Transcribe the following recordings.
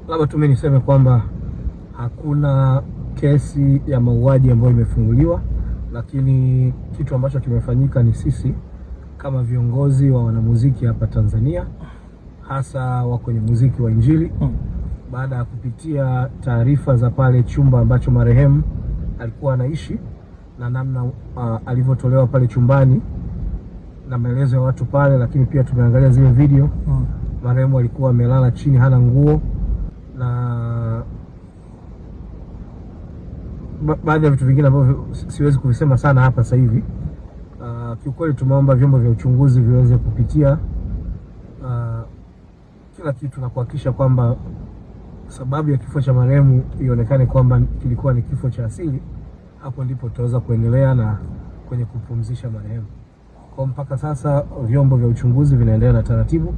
Labda tu mimi niseme kwamba hakuna kesi ya mauaji ambayo imefunguliwa, lakini kitu ambacho kimefanyika ni sisi kama viongozi wa wanamuziki hapa Tanzania, hasa wa kwenye muziki wa Injili, baada ya kupitia taarifa za pale chumba ambacho marehemu alikuwa anaishi na namna alivyotolewa pale chumbani na maelezo ya watu pale, lakini pia tumeangalia zile video. Marehemu alikuwa amelala chini, hana nguo, na baadhi ya vitu vingine ambavyo siwezi kuvisema sana hapa sasa hivi. Kiukweli tumeomba vyombo vya uchunguzi viweze kupitia kila kitu na kuhakikisha kwamba sababu ya kifo cha marehemu ionekane kwamba kilikuwa ni kifo cha asili. Hapo ndipo tutaweza kuendelea na kwenye kupumzisha marehemu. Kwa mpaka sasa vyombo vya uchunguzi vinaendelea na taratibu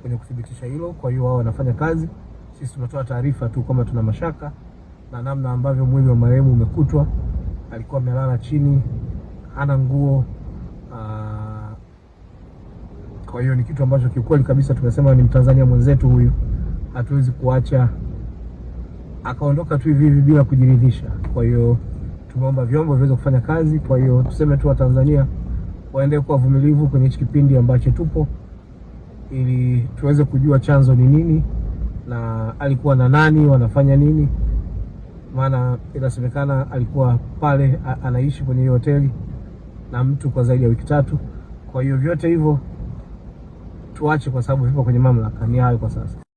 kwenye kuthibitisha hilo. Kwa hiyo wao wanafanya kazi, sisi tunatoa taarifa tu kama tuna mashaka na namna ambavyo mwili wa marehemu umekutwa. Alikuwa amelala chini, hana nguo. Kwa hiyo ni kitu ambacho kiukweli kabisa tumesema ni Mtanzania mwenzetu huyu, hatuwezi kuacha akaondoka tu hivi bila kujiridhisha. Kwa hiyo tumeomba vyombo viweze kufanya kazi. Kwa hiyo tuseme tu Watanzania waendelee kuwa vumilivu kwenye hiki kipindi ambacho tupo, ili tuweze kujua chanzo ni nini na alikuwa na nani, wanafanya nini. Maana inasemekana alikuwa pale anaishi kwenye hoteli na mtu kwa zaidi ya wiki 3. Kwa hiyo vyote hivyo tuache, kwa sababu vipo kwenye mamlaka. Ni hayo kwa sasa.